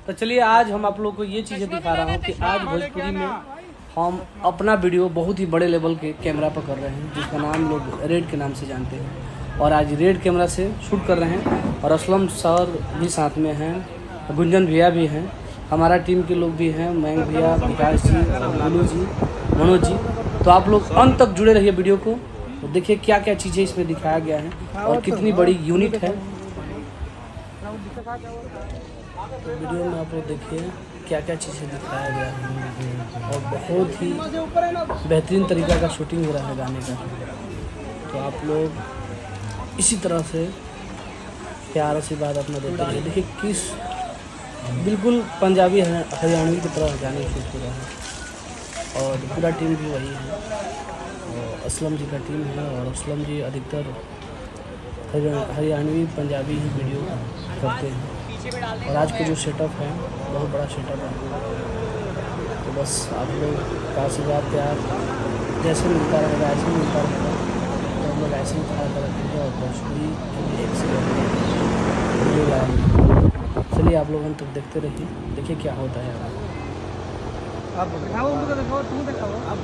तो चलिए आज हम आप लोग को ये चीज़ें दिखा रहा हूँ कि आज भोजपुरी में हम अपना वीडियो बहुत ही बड़े लेवल के कैमरा पर कर रहे हैं, जिसका नाम लोग रेड के नाम से जानते हैं। और आज रेड कैमरा से शूट कर रहे हैं और असलम सर भी साथ में हैं, गुंजन भैया भी हैं, हमारा टीम के लोग भी हैं, मयंक भैया, विकास जी, गुलू जी, मनोज जी। तो आप लोग अंत तक जुड़े रहिए वीडियो को, तो देखिए क्या क्या चीज़ें इसमें दिखाया गया है और कितनी बड़ी यूनिट है। तो वीडियो में आप लोग देखिए क्या क्या चीज़ें दिखाया गया है और बहुत ही बेहतरीन तरीका का शूटिंग हो रहा है गाने का। तो आप लोग इसी तरह से प्यार आशीर्वाद अपना देते रहिए। देखिए किस बिल्कुल पंजाबी हरियाणवी की तरह गाने शूट हो रहा है और पूरा टीम भी वही है और असलम जी का टीम है। और असलम जी अधिकतर हरियाणवी पंजाबी ही वीडियो करते हैं। और आज का जो सेटअप है बहुत बड़ा सेटअप है। तो बस आप लोग का आशीर्वाद प्यार जैसे मिलता रहेगा ऐसे मिलता रहेगा, तो हम लोग ऐसे ही खड़ा रखेंगे और भोजपुरी एक से वीडियो लाएंगे। चलिए आप लोग हम तक देखते रहिए, देखिए क्या होता है। आप दिखाओ, उनको दिखाओ, तुम दिखाओ, आप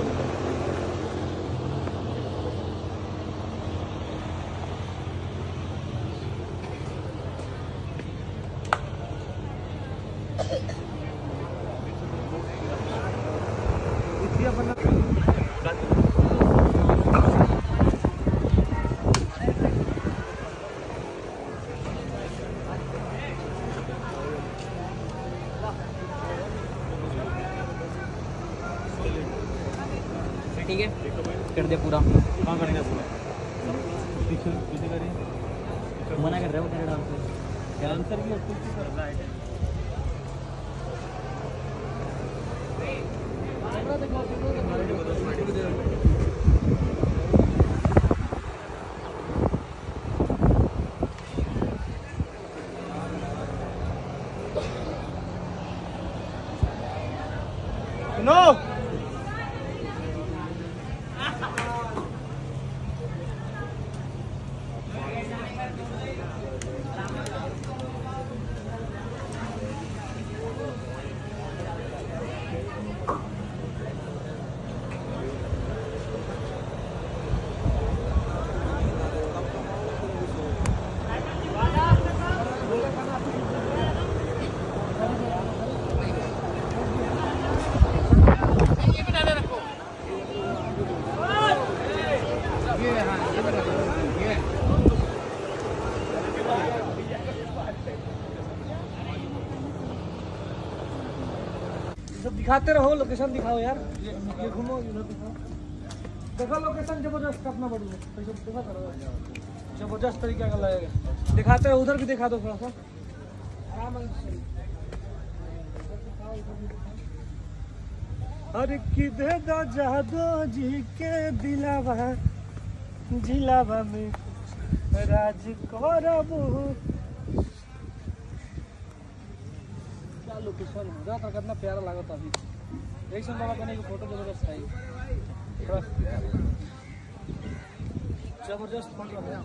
ठीक है, कर दे पूरा। कहाँ करेंगे पूरा? पीछे पीछे करिए। मना कर रहे हो तेरे डांसर की नो दिखाते रहो, लोकेशन दिखाओ यार, ये घूमो, इधर दिखाओ, देखो लोकेशन जबरदस्त अपना बढ़िया, देखा करो जबरदस्त तरीका का लगेगा। दिखाते रहो, उधर भी दिखा दो थोड़ा सा आराम से। अरे किधर दा जादो जी के दिलावा में राज करबू। लोकेशन हो था कितना प्यारा लगा था। अभी एक समय बाबा करने की फोटो जबरदस्त आई, जबरदस्त फोटो है।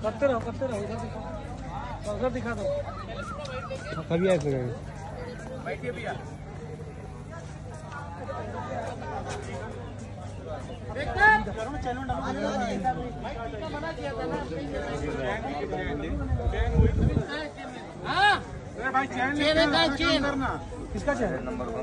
करते रहो उधर दिखा दो। कभी आए बैठिए भैया, भाई चैन किसका चैन नंबर 1